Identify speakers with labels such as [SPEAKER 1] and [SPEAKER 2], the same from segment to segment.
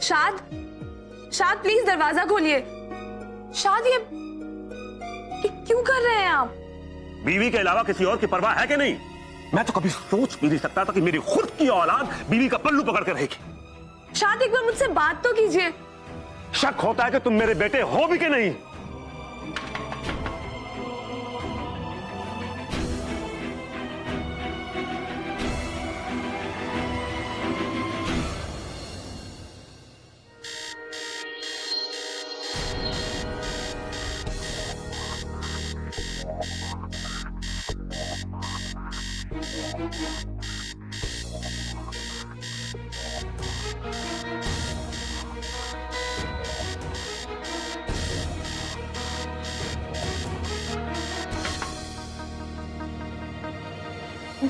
[SPEAKER 1] शाद, शाद प्लीज दरवाजा खोलिए। शाद ये क्यों कर रहे हैं आप?
[SPEAKER 2] बीवी के अलावा किसी और की परवाह है कि नहीं? मैं तो कभी सोच भी नहीं सकता था कि मेरी खुद की औलाद बीवी का पल्लू पकड़ कर रहेगी।
[SPEAKER 1] शाद एक बार मुझसे बात तो कीजिए।
[SPEAKER 2] शक होता है कि तुम मेरे बेटे हो भी कि नहीं।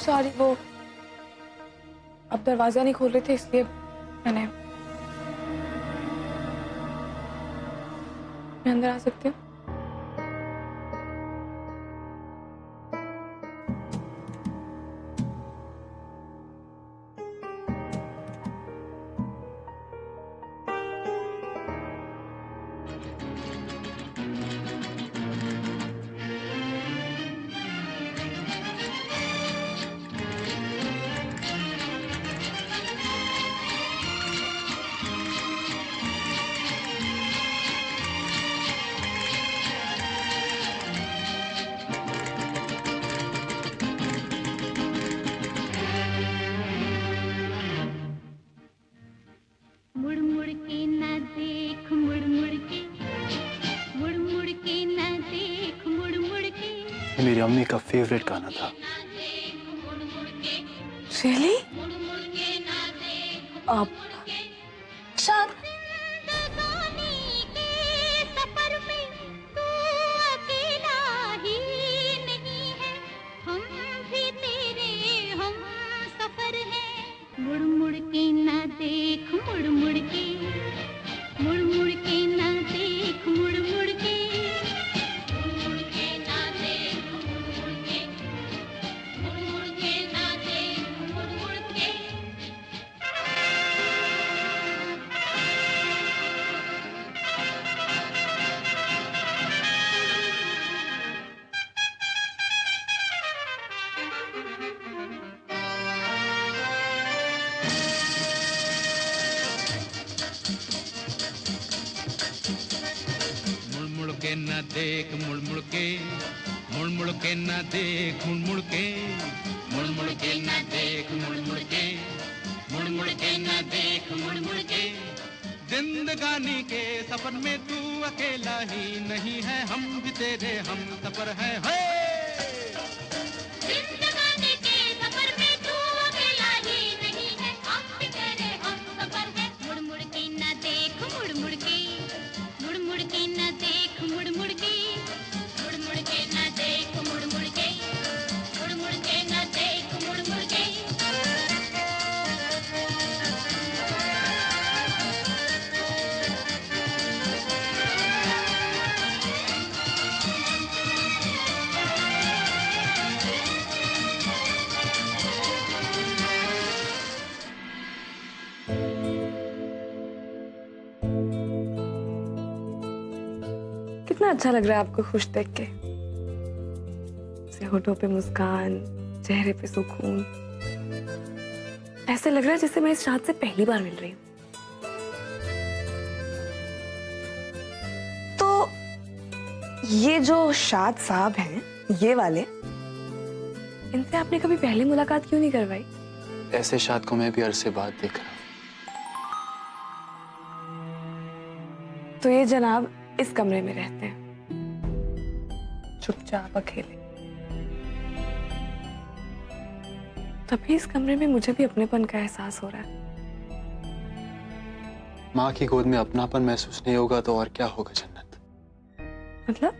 [SPEAKER 1] सॉरी, वो अब दरवाजा नहीं खोल रहे थे इसलिए मैं अंदर आ सकती हूँ?
[SPEAKER 3] मेरी अम्मी का फेवरेट गाना था।
[SPEAKER 1] Really? अब शाद,
[SPEAKER 4] मुड़ मुड़ के ना देख, मुड़ मुड़ के, मुड़ मुड़ के ना देख, मुड़ मुड़ के, मुड़ मुड़ के ना देख, मुड़ मुड़ के, मुड़ मुड़ के ना देख, मुड़ मुड़ के।
[SPEAKER 5] मुड़ के ना देख, मुड़ मुड़ के, मुड़ मुड़ के ना देख, मुड़ मुड़ के, मुड़ मुड़ के ना देख, मुड़ मुड़ के, मुड़ मुड़ के ना देख, मुड़ मुड़ के। जिंदगानी के सफर में तू अकेला ही नहीं है, हम भी तेरे हम सफर है।
[SPEAKER 4] जिंदगानी के सफर में तू अकेला ही नहीं है, हम भी तेरे हम सफर है। मुड़ मुड़ के ना देख, मुड़ मुड़ के, मुड़ मुड़ के ना देख, मुड़ मुड़ के, मुड़ मुड़ के ना देख, मुड़ मुड़ के, मुड़ मुड़ के ना देख, मुड़ मुड़ के।
[SPEAKER 1] कितना अच्छा लग रहा है आपको खुश देख के। होठों पे मुस्कान, चेहरे पे सुकून। ऐसे लग रहा है जैसे मैं इस शाद से पहली बार मिल रही हूँ। तो ये जो शाद साहब हैं, ये वाले, इनसे आपने कभी पहली मुलाकात क्यों नहीं करवाई?
[SPEAKER 3] ऐसे शाद को मैं भी अरसे बाद देख रहा हूँ।
[SPEAKER 1] तो ये जनाब इस कमरे में रहते हैं, चुपचाप अकेले। तभी इस कमरे में मुझे भी अपनेपन का एहसास हो रहा है।
[SPEAKER 3] माँ की गोद में अपनापन महसूस नहीं होगा तो और क्या होगा जन्नत?
[SPEAKER 1] मतलब?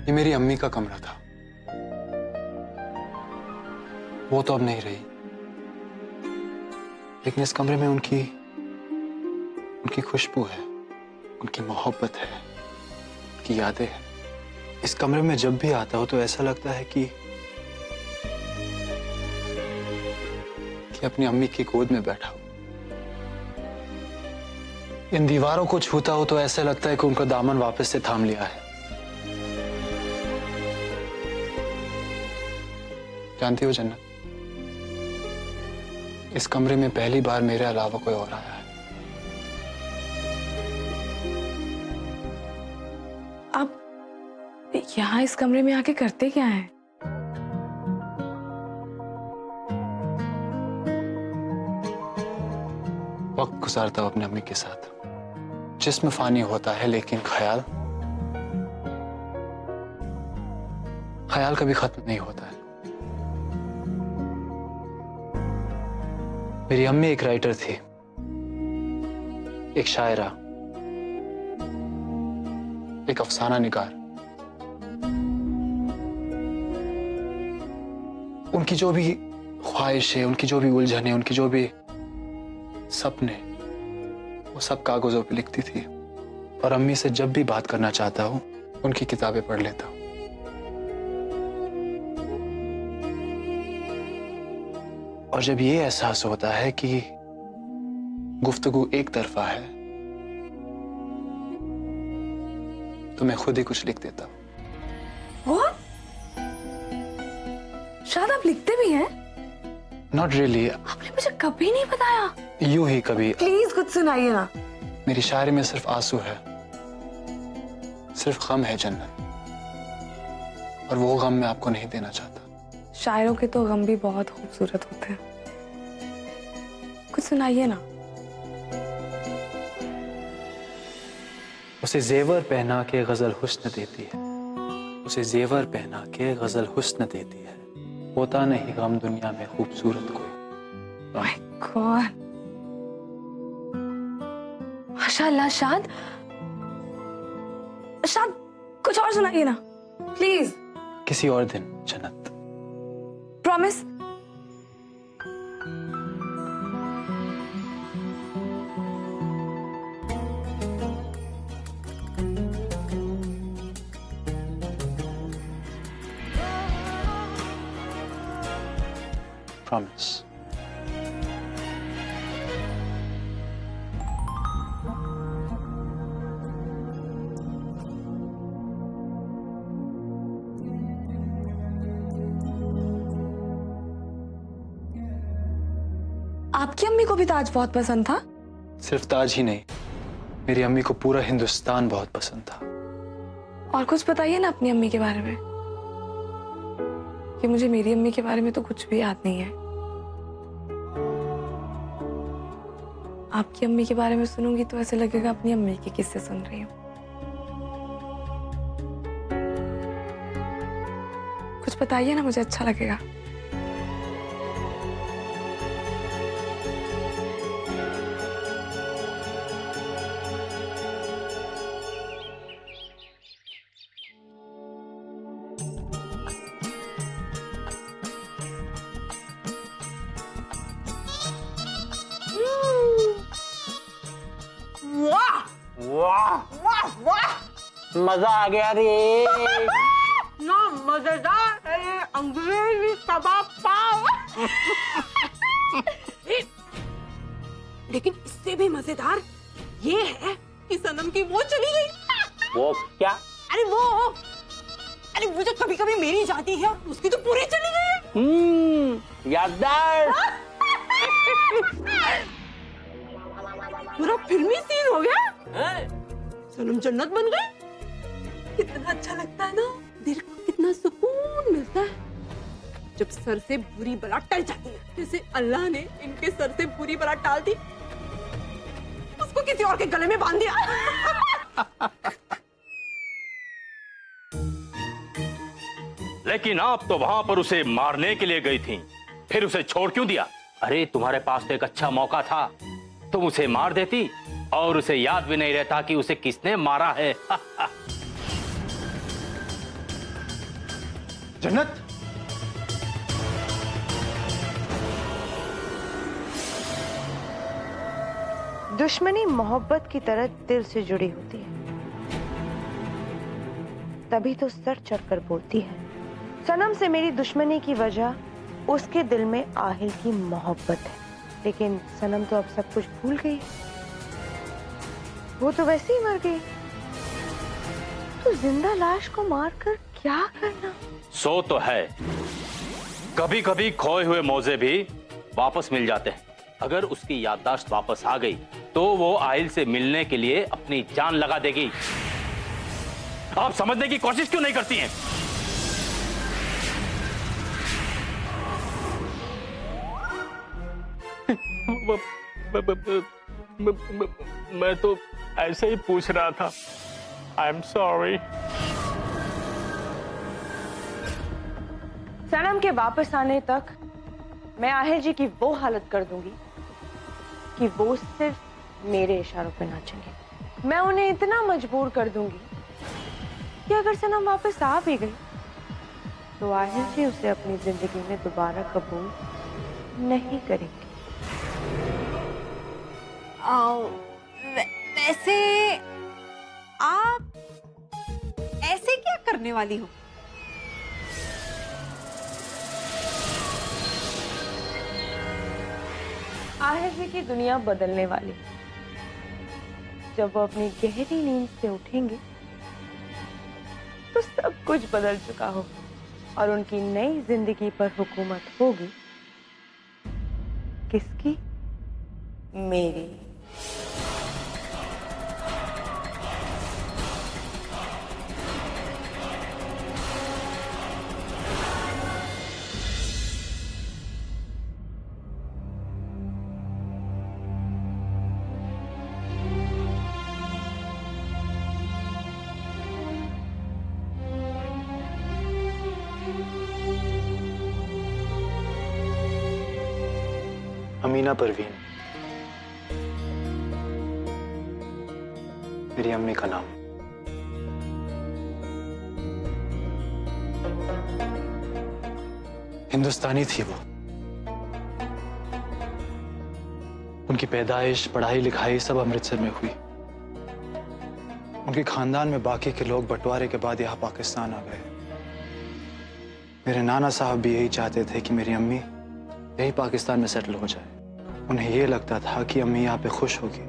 [SPEAKER 3] ये मेरी अम्मी का कमरा था, वो तो अब नहीं रही, लेकिन इस कमरे में उनकी खुशबू है, उनकी मोहब्बत है, उनकी यादें हैं। इस कमरे में जब भी आता हूं तो ऐसा लगता है कि कि अपनी अम्मी की गोद में बैठा हूं। इन दीवारों को छूता हो तो ऐसा लगता है कि उनका दामन वापस से थाम लिया है। जानती हो जन्नत, इस कमरे में पहली बार मेरे अलावा कोई और आया है।
[SPEAKER 1] आप यहाँ इस कमरे में आके करते क्या हैं?
[SPEAKER 3] वक्त गुजारता हूं अपनी अम्मी के साथ। जिस्म फानी होता है लेकिन ख्याल कभी खत्म नहीं होता है। मेरी अम्मी एक राइटर थी, एक शायरा, एक अफसाना निगार। उनकी जो भी ख्वाहिशें, उनकी जो भी उलझनें, उनकी जो भी सपने, वो सब कागजों पे लिखती थी। और अम्मी से जब भी बात करना चाहता हूं, उनकी किताबें पढ़ लेता हूं। और जब ये एहसास होता है कि गुफ्तगू एक तरफा है, तो मैं खुद ही कुछ लिख देता हूं।
[SPEAKER 1] What? शायद आप लिखते भी हैं?
[SPEAKER 3] Not really.
[SPEAKER 1] आपने मुझे कभी नहीं बताया।
[SPEAKER 3] यूं ही कभी।
[SPEAKER 1] प्लीज कुछ सुनाइए ना।
[SPEAKER 3] मेरी शायरी में सिर्फ आंसू है, सिर्फ गम है जन्नत, और वो गम मैं आपको नहीं देना चाहता।
[SPEAKER 1] शायरों के तो गम भी बहुत खूबसूरत होते हैं। कुछ सुनाइए ना।
[SPEAKER 3] उसे जेवर पहना के गजल हुस्न देती है, उसे जेवर पहना के गजल हुस्न देती है। होता नहीं गम दुनिया में खूबसूरत कोई।
[SPEAKER 1] माय गॉड, माशाल्लाह। शाद कुछ और सुनाइए ना प्लीज।
[SPEAKER 3] किसी और दिन जन्नत।
[SPEAKER 1] प्रॉमिस।
[SPEAKER 3] प्रॉमिस।
[SPEAKER 1] आपकी अम्मी को भी ताज बहुत पसंद था?
[SPEAKER 3] सिर्फ ताज ही नहीं, मेरी अम्मी को पूरा हिंदुस्तान बहुत पसंद था।
[SPEAKER 1] और कुछ बताइए ना अपनी अम्मी के बारे में, कि मुझे मेरी अम्मी के बारे में तो कुछ भी याद नहीं है। आपकी अम्मी के बारे में सुनूंगी तो ऐसे लगेगा अपनी अम्मी के किस्से सुन रही हूँ। कुछ बताइए ना, मुझे अच्छा लगेगा।
[SPEAKER 6] मजा आ गया रे।
[SPEAKER 7] ना मजेदार है ये अंग्रेजी कबाब पाव। लेकिन इससे भी मजेदार ये है कि सनम की वो चली गई।
[SPEAKER 6] वो क्या?
[SPEAKER 7] अरे वो जो कभी कभी मेरी जाती है उसकी तो पूरी चली गई है।
[SPEAKER 6] याददार।
[SPEAKER 7] पूरा फिल्मी सीन हो गया। सनम जन्नत बन गई। कितना अच्छा लगता है ना, दिल को कितना सुकून मिलता है जब सर से बुरी बला टल जाती है। जैसे अल्लाह ने इनके सर से बुरी बला टाल दी, उसको किसी और के गले में बांध दिया।
[SPEAKER 8] लेकिन आप तो वहां पर उसे मारने के लिए गई थी, फिर उसे छोड़ क्यों दिया?
[SPEAKER 6] अरे तुम्हारे पास तो एक अच्छा मौका था, तुम उसे मार देती और उसे याद भी नहीं रहता कि उसे किसने मारा है।
[SPEAKER 3] जन्नत,
[SPEAKER 9] दुश्मनी मोहब्बत की तरह दिल से जुड़ी होती है, तभी तो सर चढ़कर बोलती है। सनम से मेरी दुश्मनी की वजह उसके दिल में आहिल की मोहब्बत है, लेकिन सनम तो अब सब कुछ भूल गई। वो तो वैसे ही मर गई, तो जिंदा लाश को मारकर क्या करना?
[SPEAKER 6] सो तो है, कभी कभी खोए हुए मौजे भी वापस मिल जाते हैं। अगर उसकी याददाश्त वापस आ गई तो वो आहिल से मिलने के लिए अपनी जान लगा देगी। आप समझने की कोशिश क्यों नहीं करती हैं?
[SPEAKER 8] मैं तो ऐसे ही पूछ रहा था। I am sorry.
[SPEAKER 9] सनम के वापस आने तक मैं आहिल जी की वो हालत कर दूंगी कि वो सिर्फ मेरे इशारों पे नाचेंगे। मैं उन्हें इतना मजबूर कर दूंगी कि अगर सनम वापस आ भी गई तो आहिल जी उसे अपनी जिंदगी में दोबारा कबूल नहीं करेंगे।
[SPEAKER 7] वैसे आप ऐसे क्या करने वाली हो?
[SPEAKER 9] आहिल जी की दुनिया बदलने वाली। जब वो अपनी गहरी नींद से उठेंगे तो सब कुछ बदल चुका हो और उनकी नई जिंदगी पर हुकूमत होगी। किसकी? मेरी।
[SPEAKER 3] अमीना परवीन, मेरी अम्मी का नाम। हिंदुस्तानी थी वो। उनकी पैदाइश, पढ़ाई लिखाई सब अमृतसर में हुई। उनके खानदान में बाकी के लोग बंटवारे के बाद यहाँ पाकिस्तान आ गए। मेरे नाना साहब भी यही चाहते थे कि मेरी अम्मी यही पाकिस्तान में सेटल हो जाए। उन्हें यह लगता था कि अम्मी यहाँ पे खुश होगी।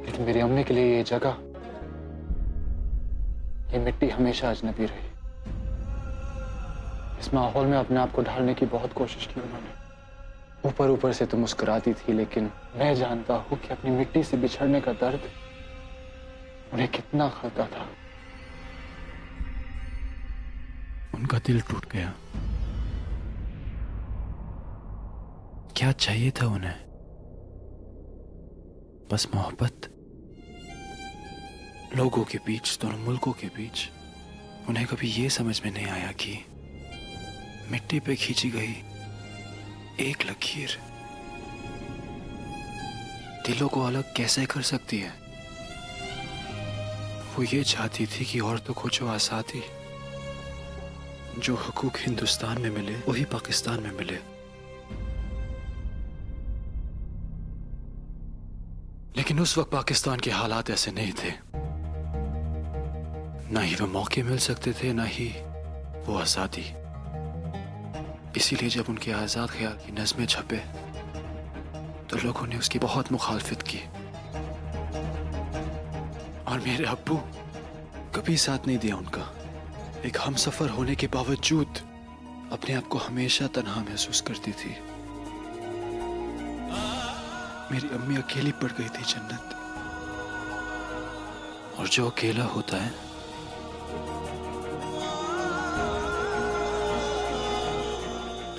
[SPEAKER 3] लेकिन मेरी अम्मी के लिए ये जगह, ये मिट्टी हमेशा अजनबी रही। इस माहौल में अपने आप को ढालने की बहुत कोशिश की उन्होंने। ऊपर ऊपर से तो मुस्कुराती थी, लेकिन मैं जानता हूं कि अपनी मिट्टी से बिछड़ने का दर्द उन्हें कितना खाता था। उनका दिल टूट गया। क्या चाहिए था उन्हें? बस मोहब्बत। लोगों के बीच, दोनों मुल्कों के बीच उन्हें कभी ये समझ में नहीं आया कि मिट्टी पे खींची गई एक लकीर दिलों को अलग कैसे कर सकती है। वो ये चाहती थी कि औरतों को जो आज़ादी, जो हकूक हिंदुस्तान में मिले वही पाकिस्तान में मिले। लेकिन उस वक्त पाकिस्तान के हालात ऐसे नहीं थे। ना ही वो मौके मिल सकते थे, ना ही वो आज़ादी। इसीलिए जब उनके आज़ाद ख्याल की नज़्में छपे तो लोगों ने उसकी बहुत मुखालफत की। और मेरे अब्बू कभी साथ नहीं दिया उनका। एक हमसफर होने के बावजूद अपने आप को हमेशा तन्हा महसूस करती थी। मेरी अम्मी अकेली पड़ गई थी जन्नत। और जो अकेला होता है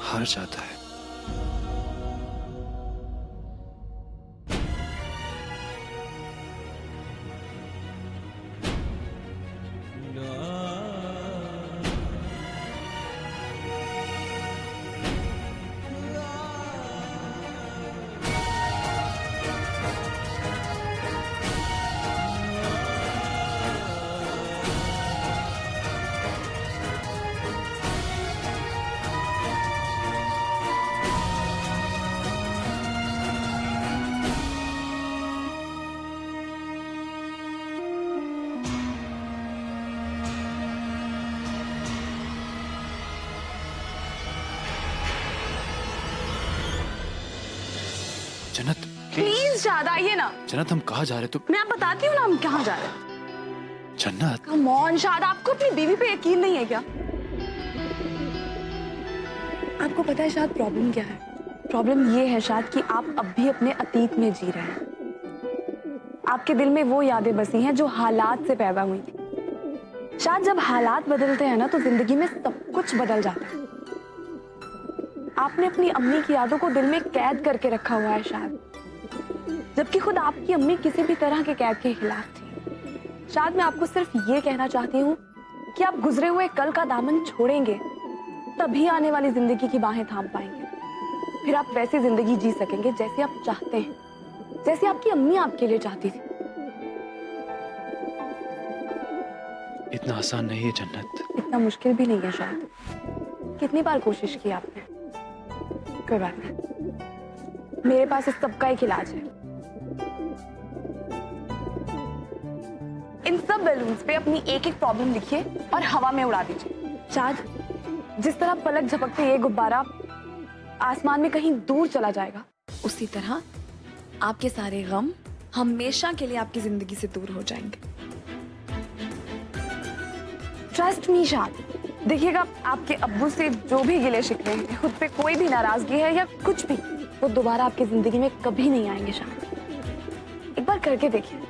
[SPEAKER 3] हार जाता है।
[SPEAKER 1] प्लीज शाद आइए ना।
[SPEAKER 3] जन्नत हम कहाँ जा रहे तो?
[SPEAKER 1] मैं आप बताती हूँ ना हम कहाँ जा रहे हैं।
[SPEAKER 3] जन्नत
[SPEAKER 1] कम ऑन शाद, आपको अपनी बीवी पे यकीन नहीं है क्या? आपको पता है शाद प्रॉब्लम क्या है? प्रॉब्लम ये है शाद कि आप अब भी अपने अतीत में जी रहे हैं। आपके दिल में वो यादें बसी हैं जो हालात से पैदा हुई थी। शायद जब हालात बदलते हैं ना तो जिंदगी में सब कुछ बदल जाता है। आपने अपनी अम्मी की यादों को दिल में कैद करके रखा हुआ है शायद, जबकि खुद आपकी अम्मी किसी भी तरह के कैद के खिलाफ थी। शायद मैं आपको सिर्फ ये कहना चाहती हूँ कि आप गुजरे हुए कल का दामन छोड़ेंगे तभी आने वाली जिंदगी की बाहें थाम पाएंगे। फिर आप वैसी जिंदगी जी सकेंगे जैसे आप चाहते हैं, जैसे आपकी अम्मी आपके लिए चाहती थी।
[SPEAKER 3] इतना आसान नहीं है जन्नत।
[SPEAKER 1] इतना मुश्किल भी नहीं है शायद। कितनी बार कोशिश की आपने? कोई बात नहीं, मेरे पास इस सब का एक इलाज है। इन सब बैलून्स पे अपनी एक एक प्रॉब्लम लिखिए और हवा में उड़ा दीजिए। शायद जिस तरह पलक झपकते ये गुब्बारा आसमान में कहीं दूर चला जाएगा, उसी तरह आपके सारे गम हमेशा के लिए आपकी जिंदगी से दूर हो जाएंगे। ट्रस्ट मी शाद। देखिएगा, आपके अब्बू से जो भी गिले शिकवे हैं, खुद पे कोई भी नाराजगी है या कुछ भी, वो दोबारा आपकी जिंदगी में कभी नहीं आएंगे शाद। एक बार करके देखिए।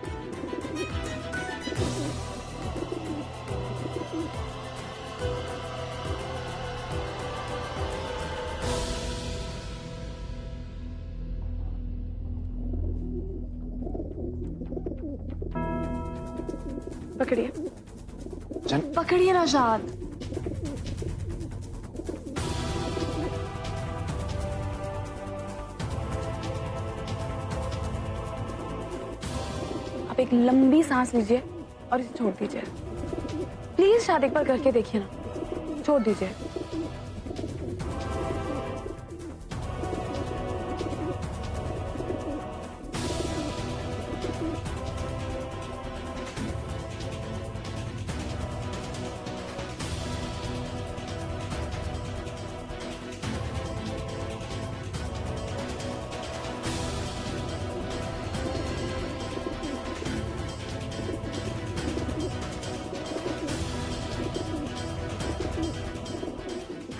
[SPEAKER 1] पकड़िए, पकड़िए ना शाद। आप एक लंबी सांस लीजिए और इसे छोड़ दीजिए। प्लीज शाद, एक बार करके देखिए ना। छोड़ दीजिए।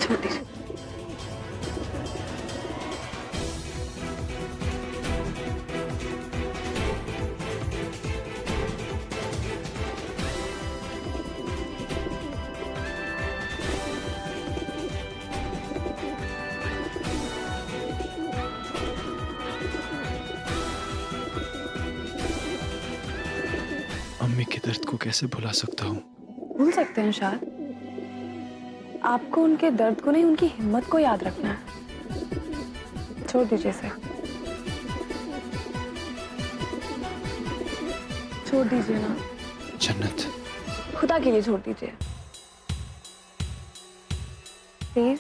[SPEAKER 1] छोड़ दीजिए।
[SPEAKER 3] अम्मी के दर्द को कैसे भुला सकता हूँ?
[SPEAKER 1] भूल सकते हैं शायद। आपको उनके दर्द को नहीं, उनकी हिम्मत को याद रखना है। छोड़ दीजिए इसे। छोड़ दीजिए ना
[SPEAKER 3] जन्नत,
[SPEAKER 1] खुदा के लिए छोड़ दीजिए प्लीज।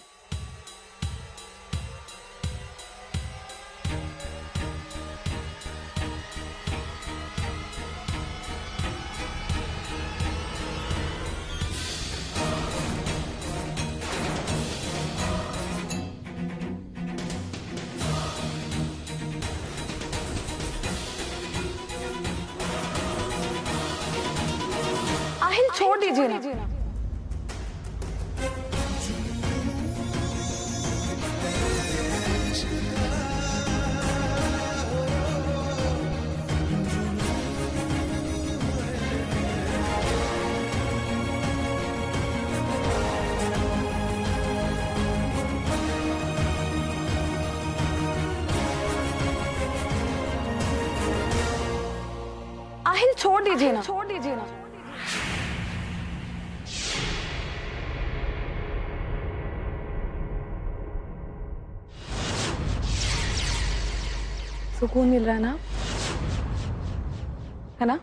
[SPEAKER 1] आहिल, छोड़ दीजिए ना। आहिल, छोड़ दीजिए ना। छोड़ दीजिए ना। सुकून मिल रहा है ना? है ना?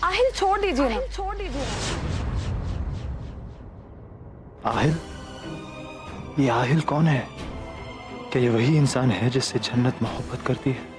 [SPEAKER 1] आहिल, छोड़ दीजिए ना। छोड़ दीजिए ना।
[SPEAKER 3] आहिल? ये आहिल कौन है? क्या ये वही इंसान है जिससे जन्नत मोहब्बत करती है?